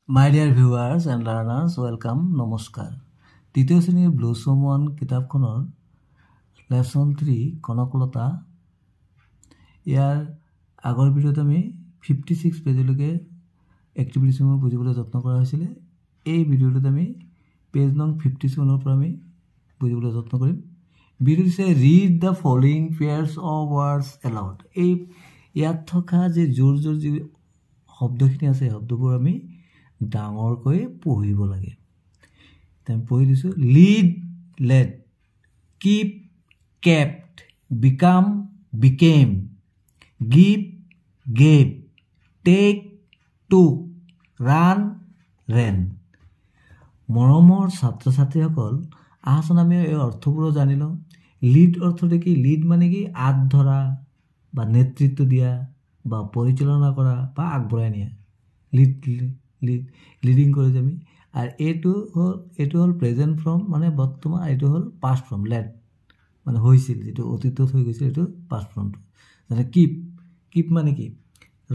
My dear viewers and learners, welcome, নমস্কাৰ। তৃতীয় শ্ৰেণীৰ ব্লছম 1 কিতাপখনৰ লেসন 3 কনকলতা ইয়াৰ আগৰ ভিডিঅ'ত আমি 56 পেজলৈকে এক্টিভিটিসমূহ বুজিবলৈ যত্ন কৰা হৈছিল। এই ভিডিঅ'টোত আমি পেজ নং 57 পৰা আমি বুজিবলৈ যত্ন কৰিম। ভিডিঅ'টো হৈছে read the following pairs of words aloud. এই ইয়াত থকা যে জোৰ যি শব্দখিনি আছে শব্দবোৰ আমি ডাঙৰকৈ পঢ়িব লাগে। তেম পঢ়ি দিছো lead led keep kept become became give gave take took run ran. মৰমৰ ছাত্ৰ ছাত্ৰীসকল আহচোন আমি এই অৰ্থবোৰ জানি লওঁ। লিড অৰ্থটো কি? লিড মানে কি? আঁত ধৰা বা নেতৃত্ব দিয়া বা পৰিচালনা কৰা বা আগবঢ়াই নিয়া। লিডিং কৰে যে আমি। আৰু এইটো হ'ল প্ৰেজেণ্ট ফৰ্ম মানে বৰ্তমান, এইটো হ'ল পাষ্ট ফৰ্ম লেড মানে হৈছিল, যিটো অতীতত হৈ গৈছিল এইটো পাষ্ট ফৰ্মটো। যেনে কিপ মানে কি?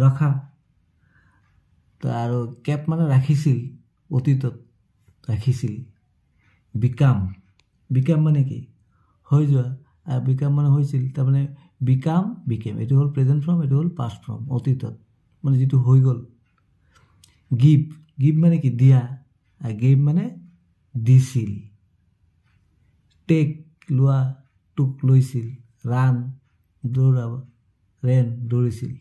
ৰখা। আৰু কেপ মানে ৰাখিছিল, অতীতত ৰাখিছিল। বিকাম মানে কি? হৈ যোৱা। আৰু বিকাম মানে হৈছিল, তাৰমানে বিকাম বিকেম এইটো হ'ল প্ৰেজেণ্ট ফৰ্ম, এইটো হ'ল পাষ্ট ফৰ্ম অতীতত মানে যিটো হৈ গ'ল। গিভ মানে কি? দিয়া। আৰু গেভ মানে দিছিল। টেক লোৱা, টুক লৈছিল। ৰান দৌৰাব, ৰেন দৌৰিছিল।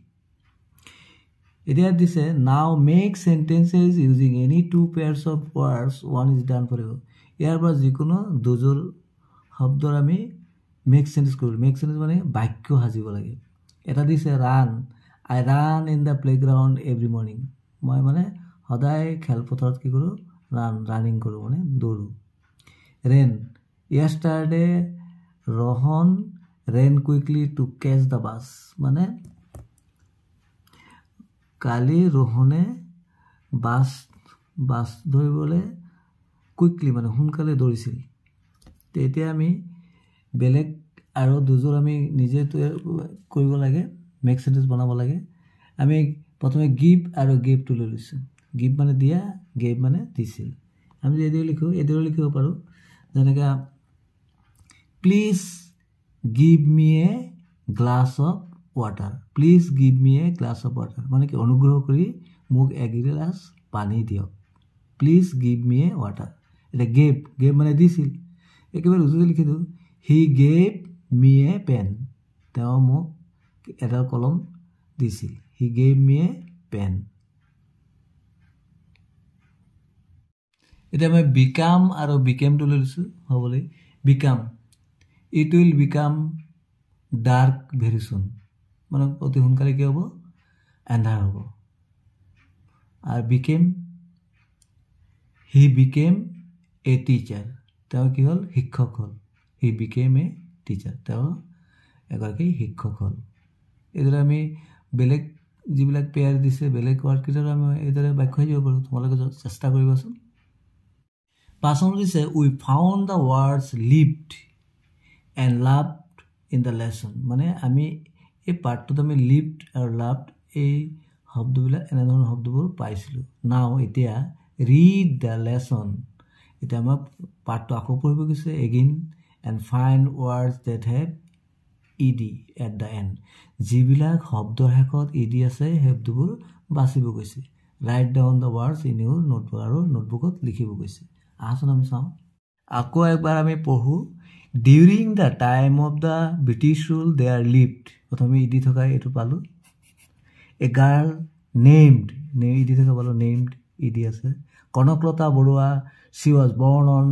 এতিয়া দিছে now make sentences using any two pairs of words one is done for you. ইয়াৰ পৰা যিকোনো দুযোৰ শব্দৰ আমি মেক চেণ্টেন্স কৰোঁ। মেক চেণ্টেন্স মানে বাক্য সাজিব লাগে। এটা দিছে run, I run in the playground every morning. মই মানে সদায় খেলপথাৰত কি কৰোঁ? ৰানিং কৰোঁ, মানে দৌৰোঁ। Ran, yesterday Rohan ran quickly to catch the bus. মানে কালি ৰোহনে বাছ ধৰিবলৈ কুইকলি মানে সোনকালে দৌৰিছিল। তেতিয়া আমি বেলেগ আৰু দুযোৰ আমি নিজে কৰিব লাগে, মেক চেণ্টেন্স বনাব লাগে। আমি প্ৰথমে গিভ আৰু গেভটো লৈ লৈছোঁ। গিভ মানে দিয়া, গেভ মানে দিছিল। আমি এইদৰে লিখিব পাৰোঁ। যেনেকৈ please give me a glass of water. Please give me a glass of water মানে কি? অনুগ্ৰহ কৰি মোক এগিলাচ পানী দিয়ক। Please give me a water. এতিয়া গেভ মানে দিছিল। একেবাৰে উজুতে লিখি দিওঁ, he gave me a pen. তেওঁ মোক এডাল কলম দিছিল। He gave me a pen. এতিয়া মই বিকাম আৰু বিকেমটো লৈ লৈছোঁ হ'বলৈ। Became, it will became dark very চুন। মানে অতি সোনকালে কি হ'ব? এন্ধাৰ হ'ব। আৰু became, he became a teacher. তেওঁ কি হ'ল? শিক্ষক হ'ল। He became a teacher. তেওঁ এগৰাকী শিক্ষক হ'ল। এইদৰে আমি বেলেগ যিবিলাক পেয়াৰ দিছে বেলেগ ৱাৰ্ডকেইটাৰো আমি এইদৰে বাক্য দিব পাৰোঁ। তোমালোকে চেষ্টা কৰিবাচোন। পাছত দিছে we found the words lived and loved in the lesson. মানে আমি এই পাৰ্টটোত আমি লিভড আৰু লাভড এই শব্দবিলাক এনেধৰণৰ শব্দবোৰ পাইছিলোঁ। নাও এতিয়া ৰিড দ্য লেচন। এতিয়া আমাক পাৰ্টটো আকৌ পঢ়িব গৈছে again and find words that have ED at the end. যিবিলাক শব্দৰ শেষত ইডি আছে সেই শব্দবোৰ বাচিব গৈছে। Write down the words in your notebook. আৰু নোটবুকত লিখিব গৈছে। আহচোন আমি চাওঁ। আকৌ একবাৰ আমি পঢ়োঁ। During the time of the British rule there lived. প্ৰথমে ইডি থকা এইটো পালোঁ। এ গাৰ্ল নেমড, ইডি থকা পালোঁ। নেমড ইডি আছে। Kanaklata Barua, she was born on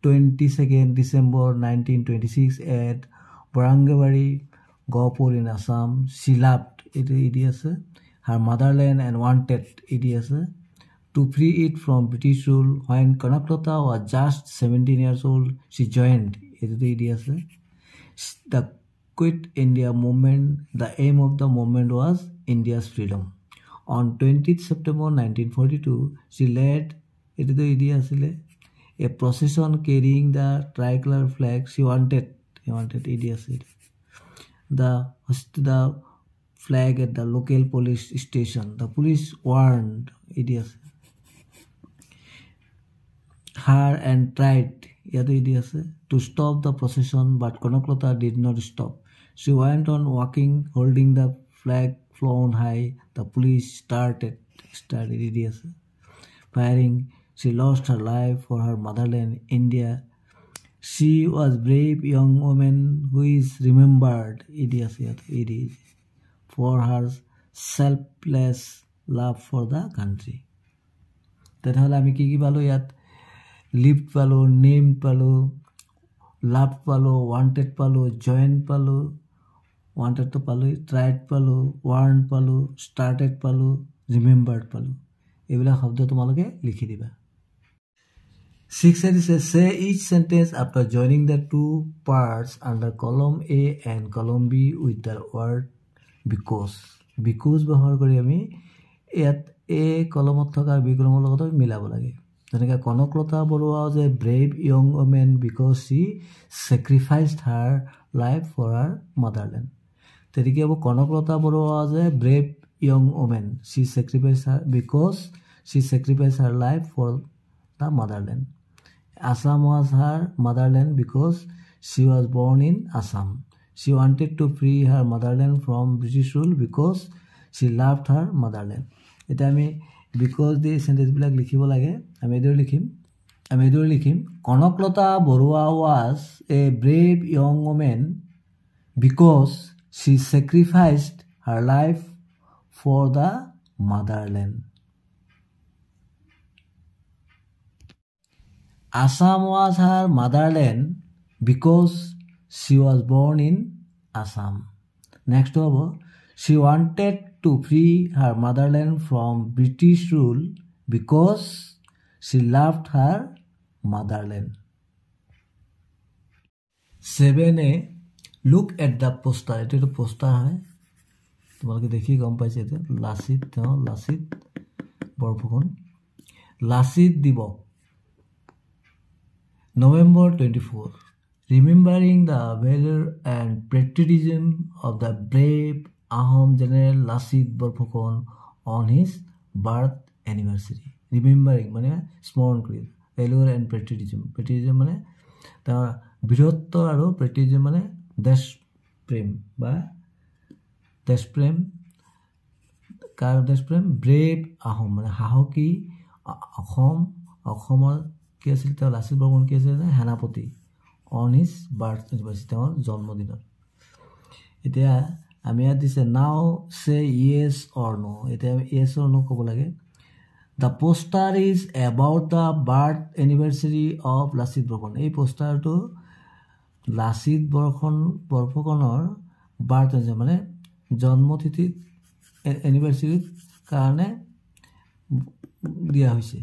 22nd December 1926 at Barangabari, Gopur in Assam. She loved, it আছে। her motherland and wanted, ED আছে। to free it from British rule. When Kanaklata was just 17 years old, she joined, ED আছে। the Quit India movement, the aim of the movement was India's freedom. On 20th September 1942, she led, ED আছিলে, a procession carrying the tricolor flag. She wanted, ED আছে। the flag at the local police station. The police warned, ED আছে। her and tried to stop the procession, but Konoklata did not stop. She went on walking, holding the flag flown high. The police started firing. She lost her life for her motherland, India. She was brave young woman who is remembered for her selfless love for the country. তেনেহ'লে আমি কি কি পালোঁ ইয়াত? Live পালোঁ, name পালোঁ, লাভ পালোঁ, wanted পালোঁ, জইন পালোঁ, ৱান্টেডটো পালোঁ, ট্ৰাইড পালোঁ, ৱাৰ্ণ পালোঁ, ষ্টাৰ্টেড পালোঁ, ৰিমেম্বাৰ্ড পালোঁ। এইবিলাক শব্দ তোমালোকে লিখি দিবা। 6 say each sentence after joining the two parts under column A and column B with the word because. Because ব্যৱহাৰ কৰি আমি ইয়াত A কলমত থকা B কলমৰ লগত মিলাব লাগে। যেনেকৈ Kanaklata Barua was a brave young woman because she sacrificed her life for her motherland. তেনেকৈ হ'ব Kanaklata Barua was a brave young woman. She sacrificed her because she sacrificed her life for the motherland. Assam was her motherland because she was born in Assam. She wanted to free her motherland from British rule because she loved her motherland. এটা আমি because the sentence বিলাক লিখিব লাগে। আমি এদৰে লিখিম Kanaklata Barua was a brave young woman because she sacrificed her life for the motherland. Assam was her motherland because she was born in Assam. Next over, she wanted to free her motherland from British rule because she loved her motherland. 7a, look at the poster. It is a poster. তোমালোকে দেখি গম পাইছে এটা লাচিত বৰফুকন লাচিত দিৱস November 24, remembering the valor and patriotism of the brave Ahom General Lasit Borphokon on his birth anniversary. Remembering মানে স্মৰণ কৰি valor and patriotism. Patriotism মানে তাৰ বীৰত্ব আৰু patriotism মানে দেশ প্ৰেম বা দেশ প্ৰেম কাৰ দেশ প্ৰেম brave Ahom মানে সাহসী অসমৰ কি আছিল তেওঁ লাচিত বৰফুকন কি আছিল সেনাপতি on his birth anniversary তেওঁৰ জন্মদিনত। এতিয়া আমি ইয়াত দিছে now say yes or no. এতিয়া yes or no ক'ব লাগে। The poster is about the birth anniversary of Lachit Borphukan. এই পোষ্টাৰটো লাচিত বৰফুকনৰ বাৰ্থ মানে জন্মতিথি এনিভাৰ্চাৰীৰ কাৰণে দিয়া হৈছে।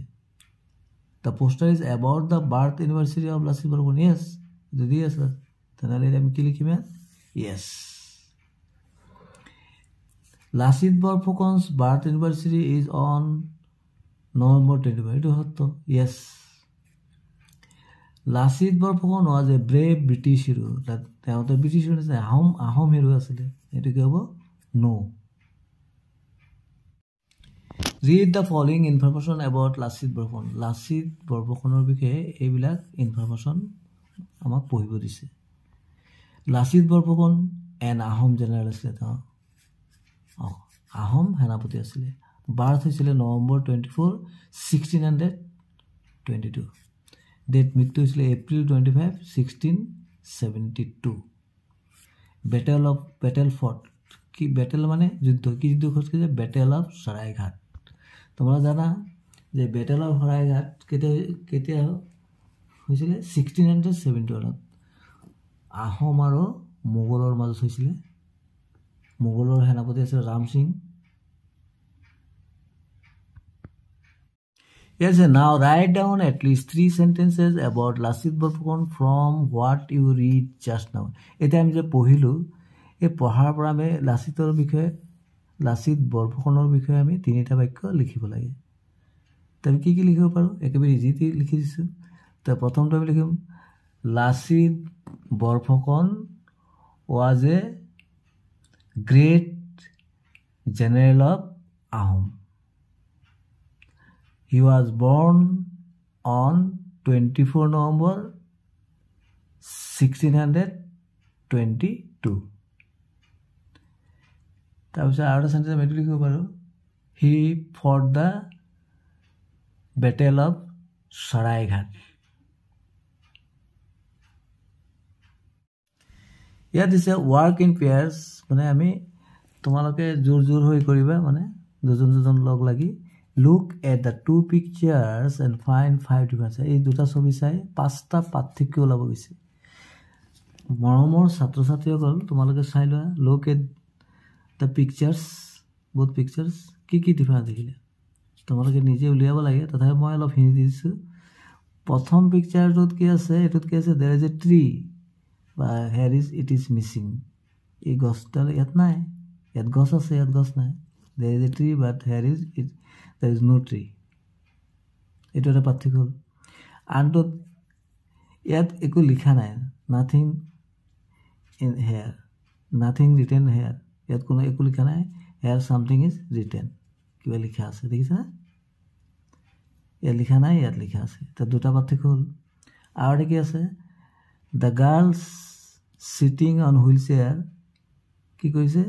The poster is about the birth anniversary of Lasit Borphokon. Yes. Yes, sir. Tanale আমি কি লিখিম? Yes. Lasit Borphokon's birth anniversary is on November 25. It is yes. Lasit Borphokon was a brave British hero. The British hero is Ahom hero asile. It is no. Read the following information about Lasit Borphokon. Lasit Borphokonor বিষয়ে এইবিলাক information আমাক পঢ়িব দিছে। Lasit Borphokon an Ahom general আছিল তেওঁ আহোম সেনাপতি আছিল। Birth হৈছিল নৱেম্বৰ 24, 1622। ডেট মৃত্যু হৈছিল এপ্ৰিল 25, 1672। বেটেল ফৰ্ট কি বেটেল মানে যুদ্ধ কি যুদ্ধ হৈছিল বেটেল অফ সৰাইঘাট। তোমৰা জানা যে বেটেল অফ সৰাইঘাট কেতিয়া হৈছিল 1671 আহোম আৰু মোগলৰ মাজত হৈছিল। মোগলৰ সেনাপতি আছিল Ram Singh. Yes, now write down at least 3 sentences about Lasit Borphokon from what you read just now. এটা আমি যে পঢ়িলো এই পঢ়াৰ পৰা আমি লাচিতৰ বিষয়ে লাচিত বৰফুকনৰ বিষয়ে আমি 3টা বাক্য লিখিব লাগে। তাই কি কি লিখিব পাৰো একেবাৰে ইজিলি লিখি দিছো। তো প্ৰথমটো আমি লিখিম Lasit Borphokon was a great general of Ahom. He was born on 24 November 1622 তাৰপিছত আৰু এটা সেন্টেন্স আমি লিখিব পাৰো he fought the battle of Saraighat ইয়াত দিছে work in pairs মানে আমি তোমালোকে জোৰ হৈ কৰিবা মানে দুজন লগ লাগি look at the two pictures and find 5 differences এই দুটা ছবি চাই পাঁচটা পাৰ্থক্য ওলাব গৈছে মৰমৰ ছাত্ৰ-ছাত্ৰীসকল তোমালোকে চাই লোৱা look at the pictures both pictures কি ডিফাৰেন্স দেখিলে তোমালোকে নিজে উলিয়াব লাগে তথাপি মই অলপ হিন্ট দিছো প্ৰথম পিকচাৰটোত কি আছে এটোত কি আছে there is a tree বা here is it is missing এই গছডাল ইয়াত নাই ইয়াত গছ আছে ইয়াত গছ নাই there is a tree but here is it there is no tree এটো এটা পাৰ্থক্য আনটো ইয়াত একো লিখা নাই nothing in here nothing written here ইয়াত কোনো একো লিখা নাই here something is written কিবা লিখা আছে দেখিছা ইয়াত লিখা নাই ইয়াত লিখা আছে তা দুটা পাৰ্থক্য হল আৰু কি আছে the girls sitting on wheelchair কি কৰিছে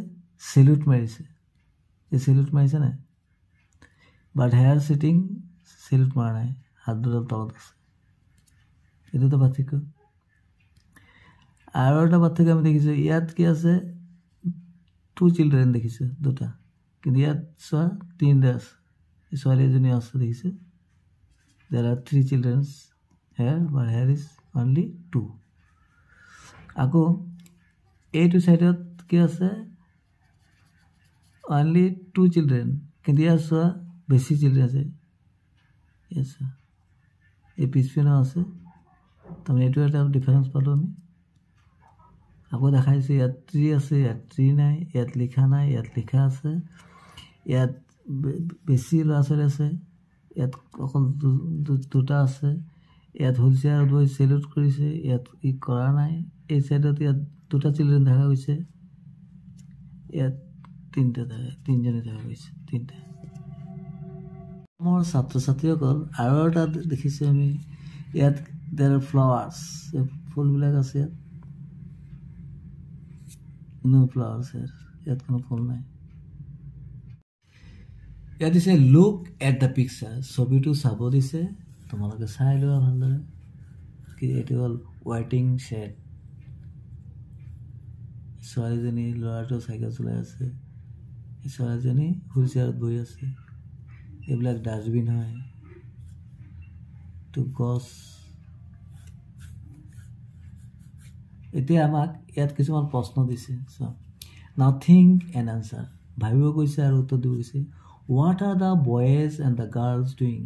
salute মাৰিছে এই salute মাৰিছে না but here sitting salute মাৰা নাই হাত দুডাল তলত আছে এটো তো পাৰ্থক্য আৰু এটা পাৰ্থক্য আমি দেখিছো ইয়াত কি আছে two children দেখিছে দুটা কিন্তু ইয়াত চোৱা তিনটা আছে ছোৱালী এজনী আছে দেখিছে there are 3 children here but here is only 2 আকৌ এইটো সাইডত কি আছে only 2 children কিন্তু ইয়াত চোৱা বেছি children আছে yes এই পিছপিনে আছে তুমি এইটো এটা ডিফাৰেন্স পালো আমি আকৌ দেখাইছে ইয়াত 3 আছে ইয়াত 3 নাই ইয়াত লিখা নাই ইয়াত লিখা আছে ইয়াত বেছি ল'ৰা-ছোৱালী আছে ইয়াত অকল দুটা আছে ইয়াত হুলচিয়াৰ বই সেলুট কৰিছে ইয়াত ই কৰা নাই এই সাইডত ইয়াত দুটা চিলড্ৰেন দেখা গৈছে ইয়াত তিনজনে দেখা গৈছে তিনটা মোৰ ছাত্ৰ-ছাত্ৰীসকল আৰু এটা দেখিছে আমি ইয়াত there are flowers ফুলবিলাক আছে ইয়াত no flowers here ইয়াত কোনো ফুল নাই ইয়াত দিছে look at the picture ছবিটো চাব দিছে তোমালোকে চাই লোৱা ভালদৰে কি এটো হল waiting shed ছোৱালীজনী ল'ৰাটো সাইকেল চলাই আছে ছোৱালীজনী হুইলচেয়াৰত বহি আছে এইবিলাক ডাষ্টবিন হয় তো গছ এতিয়া আমাক ইয়াত কিছুমান প্ৰশ্ন দিছে so now think and answer ভাবিব কৈছে আৰু উত্তৰ দিব কৈছে what are the boys and the girls doing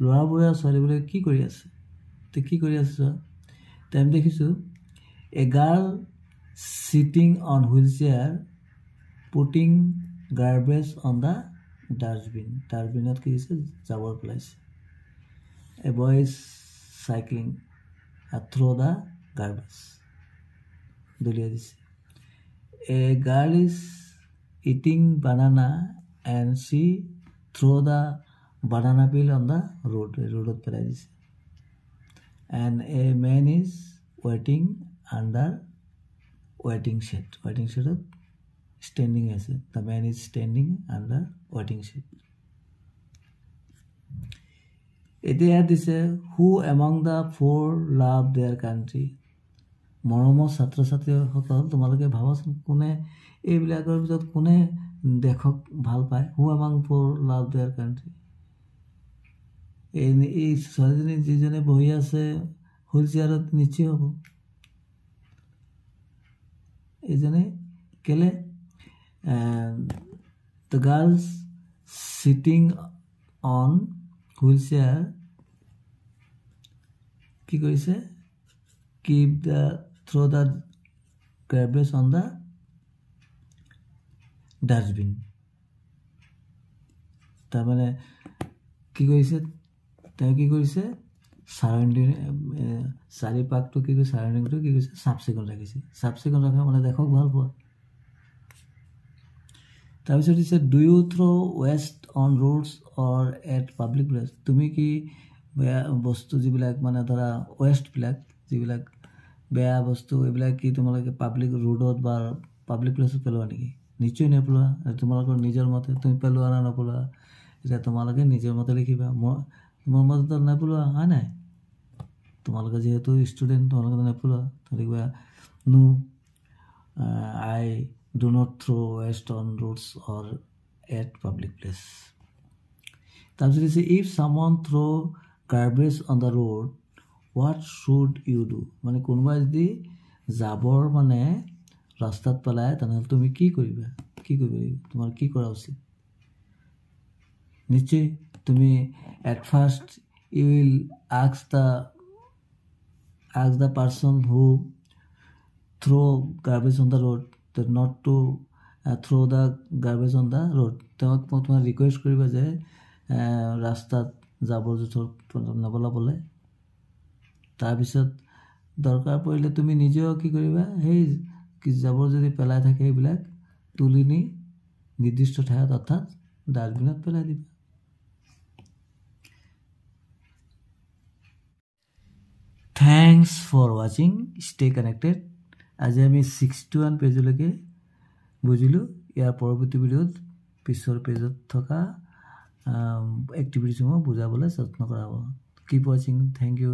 ল'ৰাবোৰে ছোৱালীবোৰে কি কৰি আছে তে কি কৰি আছে তেম দেখিছো a girl sitting on wheelchair putting garbage on the dustbinot কি আছে জাবৰ পেলাইছে a boy is cycling through the garbage দলিয়া দিছে a girl is eating banana and she throw the banana peel on the road pelai dise and a man is waiting under waiting shed standing as the man is standing under waiting shed etia dise who among the four love their country মৰমৰ ছাত্ৰ-ছাত্ৰীসকল তোমালোকে ভাবাচোন কোনে এইবিলাকৰ ভিতৰত কোনে দেখক ভাল পায় who among four love their country এই ছোৱালীজনী যিজনে বহি আছে হুইলচেয়াৰত নিশ্চয় হ'ব এইজনে কেলে the girls sitting on wheelchair কি কৰিছে keep the throw the garbage on the dustbin ta mane ki koise ta ki koise surrounding sari pak to ki koise surrounding to ki koise subsequent rakha mane dekhok bhal poa ta bisot is do you throw waste on roads or at public place tumi ki বেয়া বস্তু যিবিলাক মানে ধৰা ৱেষ্টবিলাক যিবিলাক বেয়া বস্তু এইবিলাক কি তোমালোকে পাব্লিক ৰোডত বা পাব্লিক প্লেচত পেলোৱা নেকি? নিশ্চয় নেপেলোৱা। তোমালোকৰ নিজৰ মতে তুমি পেলোৱা না নপেলোৱা এতিয়া তোমালোকে নিজৰ মতে লিখিবা। মোৰ মতে নেপেলোৱা হয় নাই? তোমালোকে যিহেতু ষ্টুডেণ্ট তোমালোকে নেপেলোৱা। গতিকে no I do not throw' waste on roads or at public place. তাৰপিছত দিছে if someone throw' garbage on the road what should you do? মানে কোনোবাই যদি জাবৰ মানে ৰাস্তাত পেলায় তেনেহ'লে তুমি কি কৰিবা? কি কৰিব লাগিব? তোমাৰ কি কৰা উচিত? নিশ্চয় তুমি at first you will ask the person who throw garbage on the road not to throw the garbage on the road. তেওঁক তোমাৰ ৰিকুৱেষ্ট কৰিবা যে ৰাস্তাত জাবৰ জোঁথৰ নপেলাবলৈ। তাৰপিছত দৰকাৰ পৰিলে তুমি নিজেও কি কৰিবা? সেই জাবৰ যদি পেলাই থাকে সেইবিলাক তুলি নি নিৰ্দিষ্ট ঠাইত অৰ্থাৎ ডাষ্টবিনত পেলাই দিবা। থেংকছ ফৰ ৱাচিং। Stay connected. আজি আমি 61 পেজলৈকে বুজিলোঁ। ইয়াৰ পৰৱৰ্তী ভিডিঅ'ত পিছৰ পেজত থকা এক্টিভিটিসমূহ বুজাবলৈ যত্ন কৰা হ'ব। কিপ ৱাচিং। Thank U.